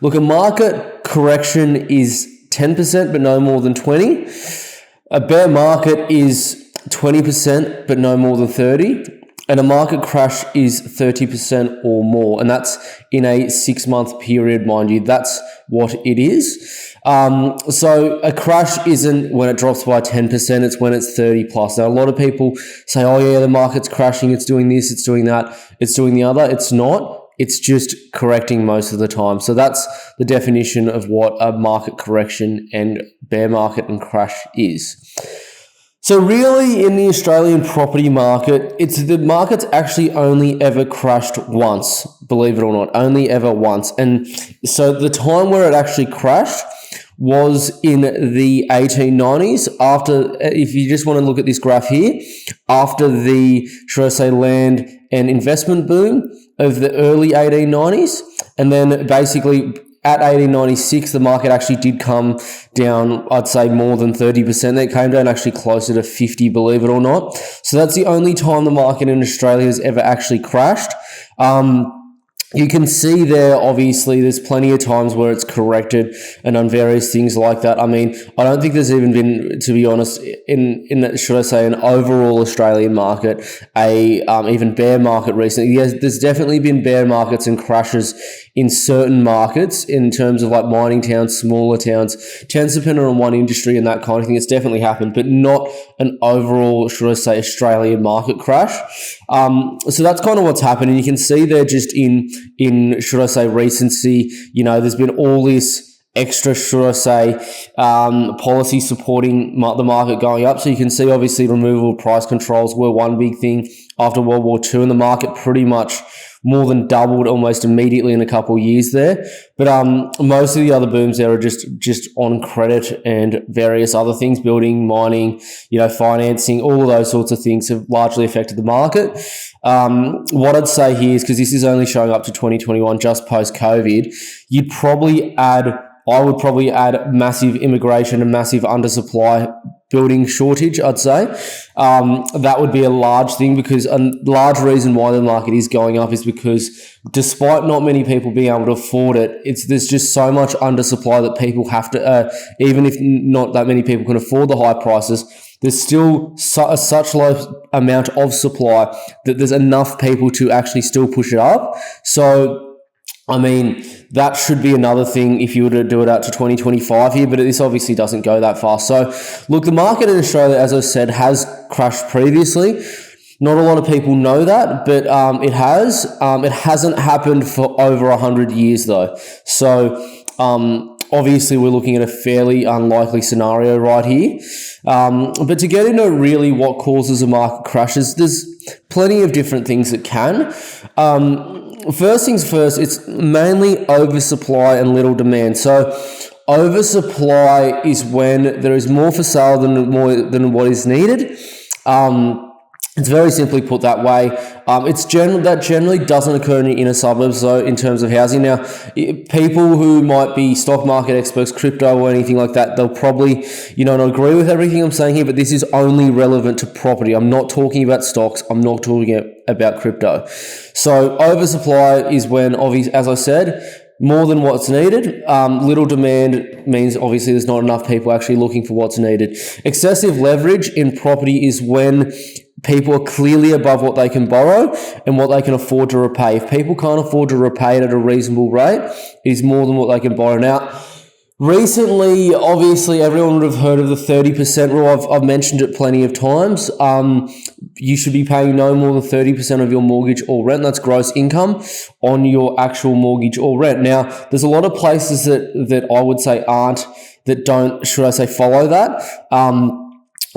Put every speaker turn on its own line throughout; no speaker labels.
Look, a market correction is 10%, but no more than 20. A bear market is 20%, but no more than 30. And a market crash is 30% or more. And that's in a 6-month period, mind you. That's what it is. So a crash isn't when it drops by 10%, it's when it's 30 plus. Now, a lot of people say, oh yeah, the market's crashing, it's doing this, it's doing that, it's doing the other. It's not. It's just correcting most of the time. So that's the definition of what a market correction and bear market and crash is. So really, in the Australian property market, the market's actually only ever crashed once, believe it or not, only ever once. And so the time where it actually crashed was in the 1890s, after, if you just want to look at this graph here, after the, should I say, land and investment boom of the early 1890s. And then basically at 1896, the market actually did come down, I'd say more than 30%. It came down actually closer to 50, believe it or not. So that's the only time the market in Australia has ever actually crashed. You can see there, obviously, there's plenty of times where it's corrected and on various things like that. I mean, I don't think there's even been, to be honest, in should I say, an overall Australian market, even bear market recently. Yes, there's definitely been bear markets and crashes in certain markets in terms of like mining towns, smaller towns, tends dependent on one industry and that kind of thing. It's definitely happened, but not an overall, should I say, Australian market crash. So that's kind of what's happened. And you can see there just in should I say, recency, there's been all this extra, should I say, policy supporting the market going up. So you can see, obviously, removal of price controls were one big thing after World War II, and the market pretty much more than doubled almost immediately in a couple of years there. But most of the other booms there are just on credit and various other things, building, mining, financing, all of those sorts of things have largely affected the market. What I'd say here is, because this is only showing up to 2021, just post-COVID, I would probably add massive immigration and massive undersupply building shortage, I'd say. That would be a large thing, because a large reason why the market is going up is because despite not many people being able to afford it, there's just so much undersupply that people have to, even if not that many people can afford the high prices, there's still such low amount of supply that there's enough people to actually still push it up. So, I mean, that should be another thing if you were to do it out to 2025 here, but this obviously doesn't go that far. So, look, the market in Australia, as I said, has crashed previously. Not a lot of people know that, but it has. It hasn't happened for over 100 years, though. So, obviously, we're looking at a fairly unlikely scenario right here. But to get into really what causes a market crashes, there's plenty of different things that can. First things first, it's mainly oversupply and little demand. So oversupply is when there is more for sale than what is needed. It's very simply put that way. That generally doesn't occur in the inner suburbs, though, in terms of housing. Now, people who might be stock market experts, crypto or anything like that, they'll probably, not agree with everything I'm saying here, but this is only relevant to property. I'm not talking about stocks. I'm not talking about crypto. So oversupply is when, obviously, as I said, more than what's needed. Little demand means obviously there's not enough people actually looking for what's needed. Excessive leverage in property is when people are clearly above what they can borrow and what they can afford to repay. If people can't afford to repay it at a reasonable rate, it is more than what they can borrow. Now, recently, obviously, everyone would have heard of the 30% rule. I've mentioned it plenty of times. You should be paying no more than 30% of your mortgage or rent. That's gross income on your actual mortgage or rent. Now, there's a lot of places that I would say that don't, should I say, follow that.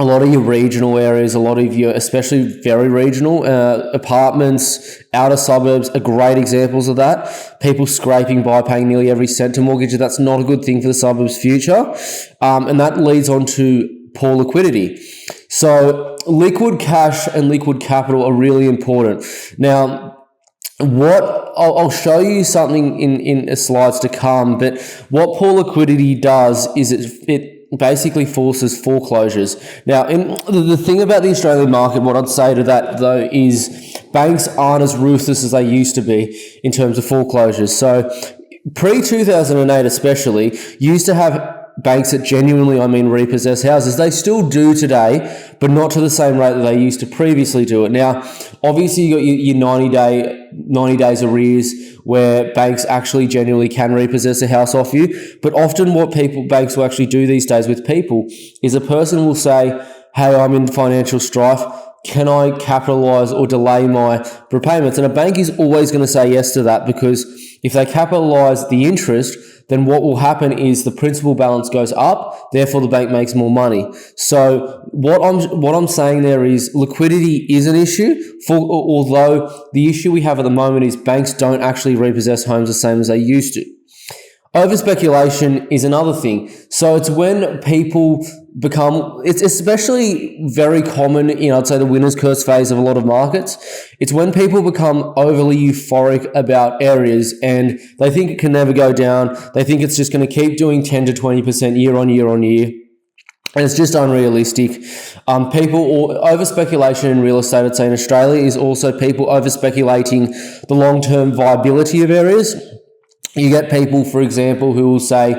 A lot of your regional areas, a lot of your, especially very regional, apartments, outer suburbs are great examples of that. People scraping by, paying nearly every cent to mortgage. That's not a good thing for the suburbs' future. And that leads on to poor liquidity. So liquid cash and liquid capital are really important. Now, I'll show you something in slides to come, but what poor liquidity does is it basically forces foreclosures. Now, the thing about the Australian market, what I'd say to that, though, is banks aren't as ruthless as they used to be in terms of foreclosures. So pre-2008 especially, used to have banks that genuinely, repossess houses. They still do today, but not to the same rate that they used to previously do it. Now, obviously, you got your 90 days arrears where banks actually genuinely can repossess a house off you. But often what banks will actually do these days with people is a person will say, hey, I'm in financial strife. Can I capitalize or delay my repayments? And a bank is always going to say yes to that, because if they capitalize the interest, then what will happen is the principal balance goes up, therefore the bank makes more money. So what I'm saying there is liquidity is an issue, although the issue we have at the moment is banks don't actually repossess homes the same as they used to. Over-speculation is another thing. So it's when people it's especially very common in, I'd say, the winner's curse phase of a lot of markets. It's when people become overly euphoric about areas and they think it can never go down. They think it's just going to keep doing 10 to 20% year on year on year. And it's just unrealistic. Over-speculation in real estate, I'd say in Australia, is also people over-speculating the long-term viability of areas. You get people, for example, who will say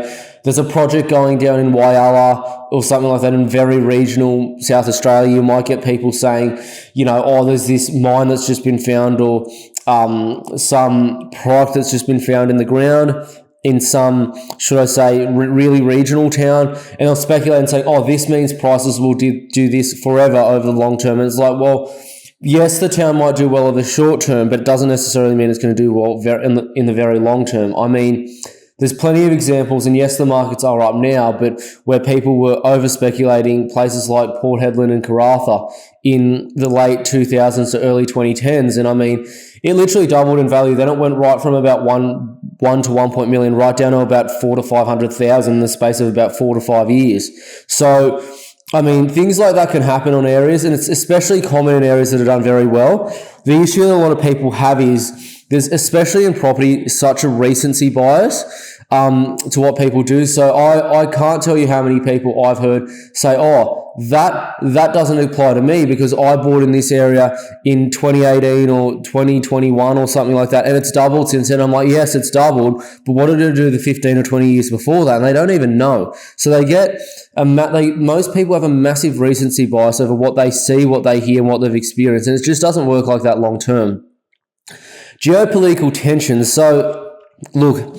there's a project going down in Whyalla or something like that in very regional South Australia. You might get people saying, there's this mine that's just been found, or some product that's just been found in the ground in some, should I say, really regional town. And they'll speculate and say, this means prices will do this forever over the long term. And it's like, well, yes, the town might do well in the short term, but it doesn't necessarily mean it's going to do well in the very long term. There's plenty of examples, and yes, the markets are up now, but where people were over-speculating places like Port Hedland and Karratha in the late 2000s to early 2010s, and it literally doubled in value. Then it went right from about 1 to 1 million right down to about 400 to 500,000 in the space of about 4 to 5 years. So things like that can happen on areas, and it's especially common in areas that are done very well. The issue that a lot of people have is there's, especially in property, such a recency bias to what people do. So I can't tell you how many people I've heard say, that doesn't apply to me because I bought in this area in 2018 or 2021 or something like that, and it's doubled since then. I'm like, yes, it's doubled, but what did it do the 15 or 20 years before that? And they don't even know. So they get most people have a massive recency bias over what they see, what they hear, and what they've experienced, and it just doesn't work like that long term. Geopolitical tensions. So, look,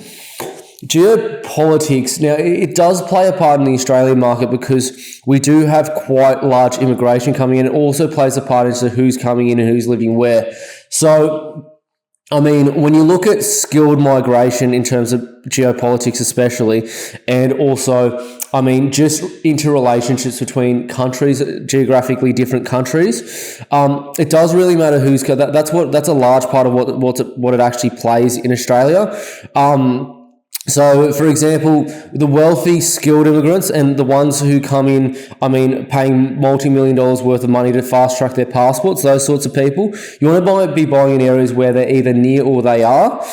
geopolitics, now it does play a part in the Australian market because we do have quite large immigration coming in. It also plays a part into who's coming in and who's living where. So, when you look at skilled migration in terms of geopolitics especially, and also, just interrelationships between countries, geographically different countries, it does really matter who's that's a large part of what it actually plays in Australia. So, for example, the wealthy, skilled immigrants and the ones who come in, paying multi-million dollars worth of money to fast-track their passports, those sorts of people, you want to be buying in areas where they're either near or they are.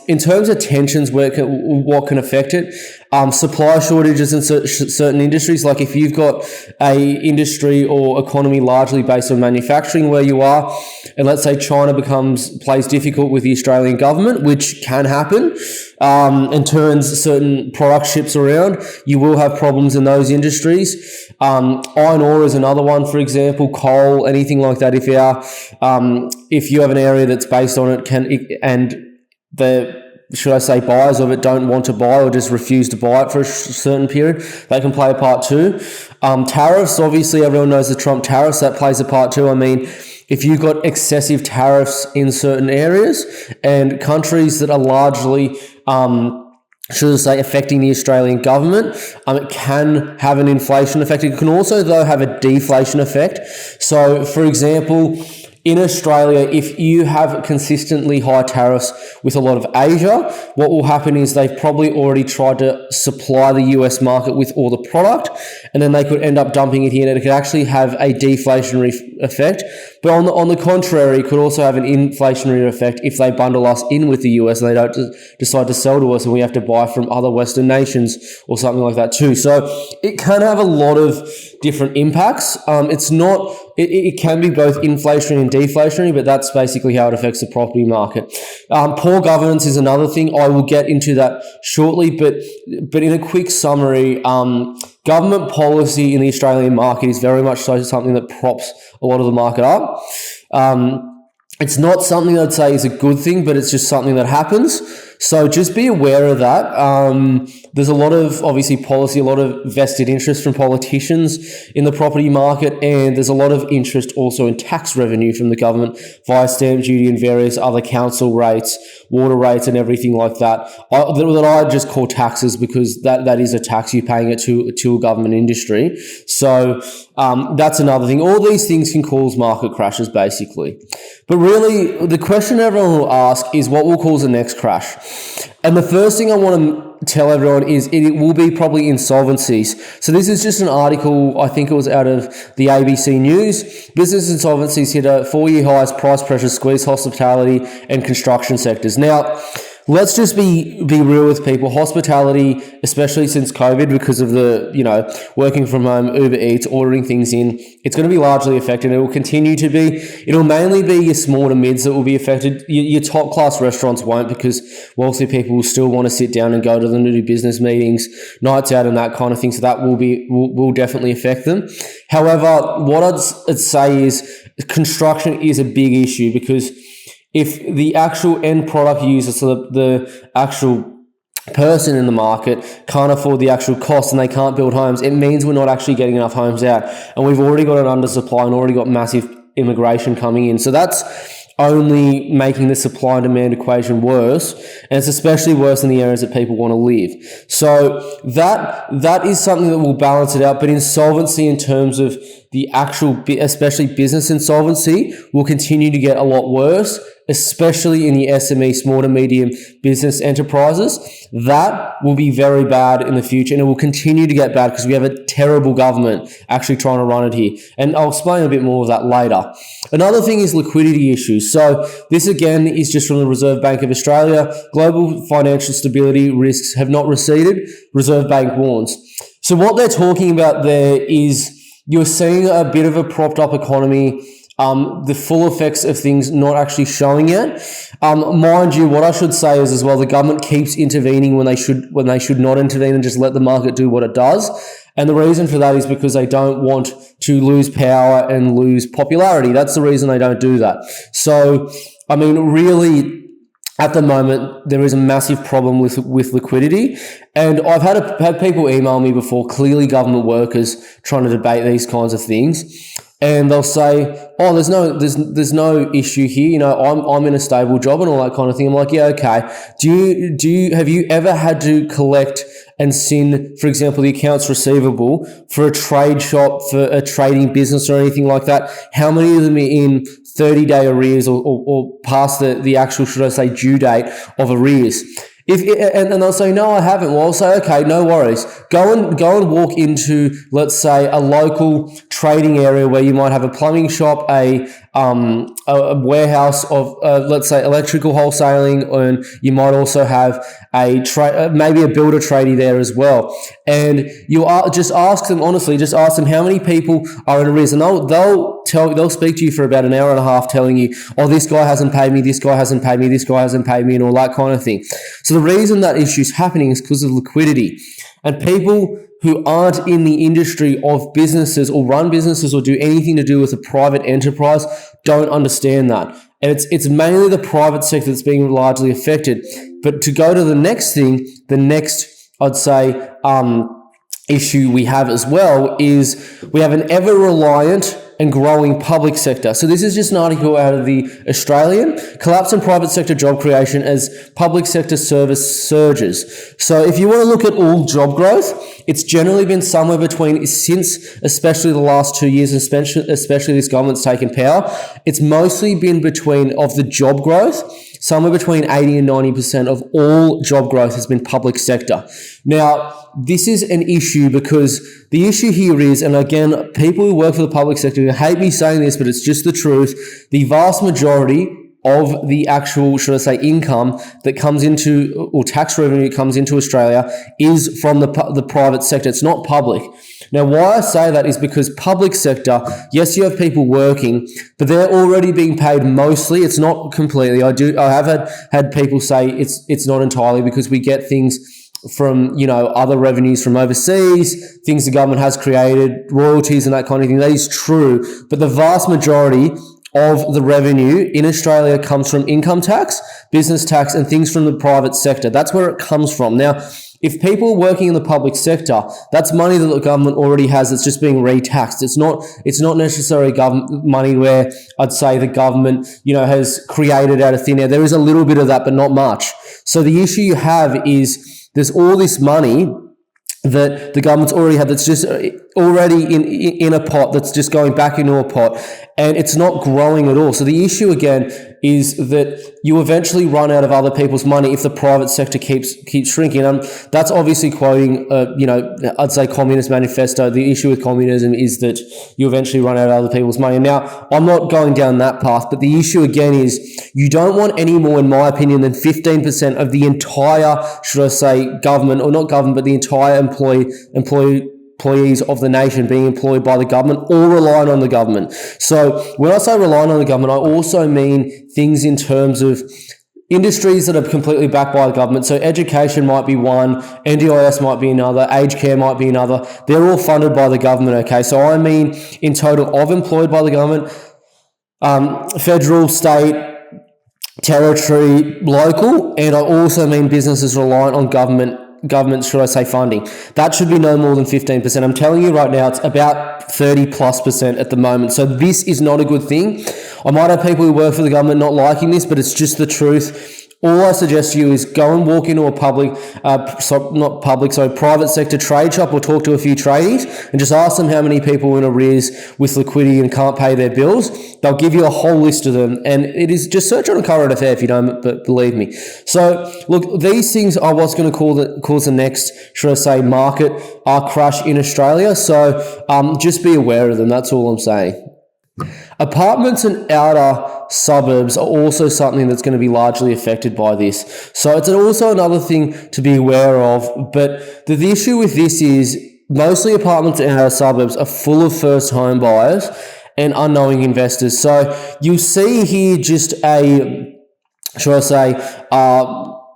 In terms of tensions, what can affect it, supply shortages in certain industries. Like if you've got a industry or economy largely based on manufacturing where you are, and let's say China plays difficult with the Australian government, which can happen, and turns certain product ships around, you will have problems in those industries. Iron ore is another one, for example, coal, anything like that. If you have an area that's based on it, buyers of it don't want to buy or just refuse to buy it for a certain period, they can play a part too. Tariffs, obviously everyone knows the Trump tariffs, that plays a part too. If you've got excessive tariffs in certain areas and countries that are largely, affecting the Australian government, it can have an inflation effect. It can also, though, have a deflation effect. So, for example, in Australia, if you have consistently high tariffs with a lot of Asia, what will happen is they've probably already tried to supply the US market with all the product, and then they could end up dumping it here, and it could actually have a deflationary effect. But on the contrary, it could also have an inflationary effect if they bundle us in with the US and they don't decide to sell to us and we have to buy from other Western nations or something like that too. So it can have a lot of different impacts. It can be both inflationary and deflationary, but that's basically how it affects the property market. Poor governance is another thing. I will get into that shortly, but in a quick summary, government policy in the Australian market is very much so something that props a lot of the market up. It's not something I'd say is a good thing, but it's just something that happens. So just be aware of that. There's a lot of, obviously, policy, a lot of vested interest from politicians in the property market, and there's a lot of interest also in tax revenue from the government via stamp duty and various other council rates, water rates, and everything like that. That I just call taxes because that is a tax. You're paying it to a government industry. So that's another thing. All these things can cause market crashes, basically. But really, the question everyone will ask is what will cause the next crash? And the first thing I want to tell everyone is it will be probably insolvencies. So this is just an article, I think it was out of the ABC News. Business insolvencies hit a 4-year high as price pressures squeeze hospitality and construction sectors. Now, let's just be real with people. Hospitality, especially since COVID, because of the, working from home, Uber Eats, ordering things in, it's going to be largely affected. It will continue to be. It'll mainly be your small to mids that will be affected. Your top class restaurants won't, because wealthy people will still want to sit down and go to them to do business meetings, nights out and that kind of thing. So that will definitely affect them. However, what I'd say is construction is a big issue, because if the actual end product user, so the actual person in the market can't afford the actual cost and they can't build homes, it means we're not actually getting enough homes out. And we've already got an undersupply and already got massive immigration coming in. So that's only making the supply and demand equation worse, and it's especially worse in the areas that people want to live. So that is something that will balance it out. But insolvency, in terms of the actual, especially business insolvency, will continue to get a lot worse, especially in the SME, small to medium business enterprises. That will be very bad in the future, and it will continue to get bad because we have a terrible government actually trying to run it here. And I'll explain a bit more of that later. Another thing is liquidity issues. So this again is just from the Reserve Bank of Australia. Global financial stability risks have not receded, Reserve Bank warns. So what they're talking about there is you're seeing a bit of a propped up economy, the full effects of things not actually showing yet. Mind you, what I should say is as well, the government keeps intervening when they should not intervene and just let the market do what it does. And the reason for that is because they don't want to lose power and lose popularity. That's the reason they don't do that. So, I mean, really, at the moment, there is a massive problem with liquidity. And I've had people email me before, clearly government workers, trying to debate these kinds of things. And they'll say, "Oh, there's no issue here. I'm in a stable job and all that kind of thing." I'm like, "Yeah, okay. Have you ever had to collect and send, for example, the accounts receivable for a trade shop, for a trading business or anything like that? How many of them are in 30-day arrears or past the actual, should I say, due date of arrears?" And they'll say, "No, I haven't." Well, I'll say, "Okay, no worries. Go and walk into, let's say, a local trading area where you might have a plumbing shop, a warehouse of, let's say, electrical wholesaling, and you might also have maybe a builder tradie there as well. And just ask them, honestly, how many people are in arrears, and they'll speak to you for about an hour and a half, telling you, "Oh, this guy hasn't paid me, this guy hasn't paid me, this guy hasn't paid me," and all that kind of thing. So the reason that issue's happening is because of liquidity, and people who aren't in the industry of businesses or run businesses or do anything to do with a private enterprise don't understand that. And it's mainly the private sector that's being largely affected. But to go to the next thing, I'd say, issue we have as well is we have an ever-reliant and growing public sector. So this is just an article out of the Australian. Collapse in private sector job creation as public sector service surges. So if you want to look at all job growth, it's generally been somewhere between, since especially the last 2 years, especially this government's taken power, it's mostly been between, of the job growth, somewhere between 80 and 90% of all job growth has been public sector. Now, this is an issue because the issue here is, and again, people who work for the public sector hate me saying this, but it's just the truth, the vast majority of the actual, should I say, income that comes into, or tax revenue that comes into Australia is from the private sector. It's not public. Now, why I say that is because public sector, yes, you have people working, but they're already being paid mostly. It's not completely. I have had people say it's not entirely, because we get things from, other revenues from overseas, things the government has created, royalties and that kind of thing. That is true. But the vast majority of the revenue in Australia comes from income tax, business tax, and things from the private sector. That's where it comes from. Now, if people are working in the public sector, that's money that the government already has that's just being re-taxed. It's not necessarily government money where I'd say the government, has created out of thin air. There is a little bit of that, but not much. So the issue you have is there's all this money that the government's already had that's just already in a pot that's just going back into a pot, and it's not growing at all. So the issue again is that you eventually run out of other people's money if the private sector keeps shrinking. That's obviously quoting, I'd say Communist Manifesto. The issue with communism is that you eventually run out of other people's money. Now, I'm not going down that path, but the issue again is you don't want any more, in my opinion, than 15% of the entire, should I say, government, or not government, but the entire employees of the nation being employed by the government or relying on the government. So when I say relying on the government, I also mean things in terms of industries that are completely backed by the government. So education might be one, NDIS might be another, aged care might be another. They're all funded by the government, okay? So I mean in total of employed by the government, federal, state, territory, local, and I also mean businesses reliant on government, should I say, funding. That should be no more than 15%. I'm telling you right now, it's about 30+% at the moment. So this is not a good thing. I might have people who work for the government not liking this, but it's just the truth. All I suggest to you is go and walk into a private sector trade shop, or talk to a few tradies and just ask them how many people are in arrears with liquidity and can't pay their bills. They'll give you a whole list of them, and it is just search on a current affair if you don't, but believe me. So look, these things are what's going to cause the next, should I say, market crash in Australia. So just be aware of them. That's all I'm saying. Apartments and outer suburbs are also something that's going to be largely affected by this. So it's also another thing to be aware of. But the issue with this is mostly apartments and outer suburbs are full of first home buyers and unknowing investors. So you see here just a, should I say,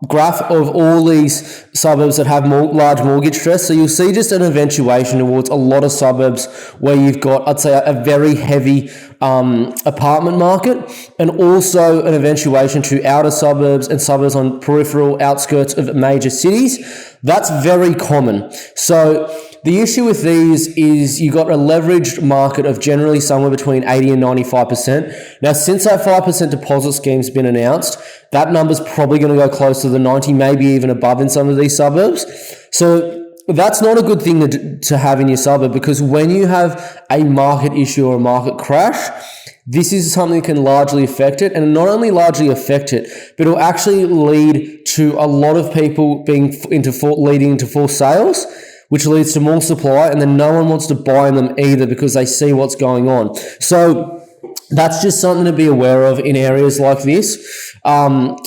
graph of all these suburbs that have large mortgage stress. So you'll see just an eventuation towards a lot of suburbs where you've got, I'd say, a very heavy apartment market, and also an eventuation to outer suburbs and suburbs on peripheral outskirts of major cities. That's very common. So the issue with these is you got a leveraged market of generally somewhere between 80 and 95%. Now, since that 5% deposit scheme's been announced, that number's probably going to go close to the 90, maybe even above in some of these suburbs. So that's not a good thing to have in your suburb, because when you have a market issue or a market crash, this is something that can largely affect it, and not only largely affect it, but it'll actually lead to a lot of people leading into false sales, which leads to more supply, and then no one wants to buy them either because they see what's going on. So that's just something to be aware of in areas like this.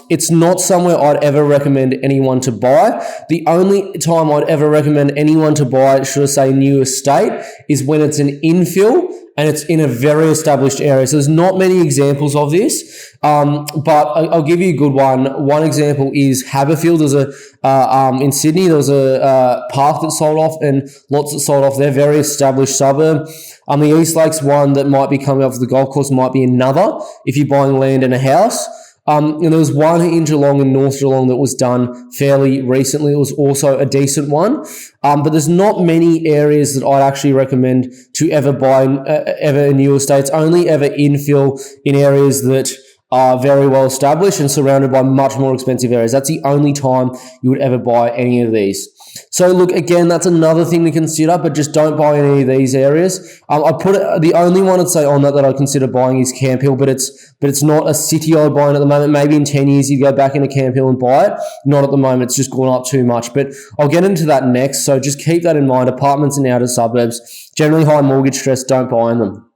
It's not somewhere I'd ever recommend anyone to buy. The only time I'd ever recommend anyone to buy, should I say, new estate, is when it's an infill and it's in a very established area. So there's not many examples of this, but I'll give you a good one. One example is Haberfield. In Sydney, there was a park that sold off and lots that sold off. They're very established suburb. The East Lakes one that might be coming off the golf course might be another if you're buying land and a house. And there was one in Geelong and North Geelong that was done fairly recently. It was also a decent one. But there's not many areas that I'd actually recommend to ever buy ever in new estates. Only ever infill in areas that are very well established and surrounded by much more expensive areas. That's the only time you would ever buy any of these. So look, again, that's another thing to consider, but just don't buy any of these areas. I put it, the only one I'd say on that I consider buying is Camp Hill, but it's not a city I'd buy in at the moment. Maybe in 10 years you go back into Camp Hill and buy it. Not at the moment, it's just gone up too much. But I'll get into that next, so just keep that in mind. Apartments in outer suburbs, generally high mortgage stress, don't buy in them.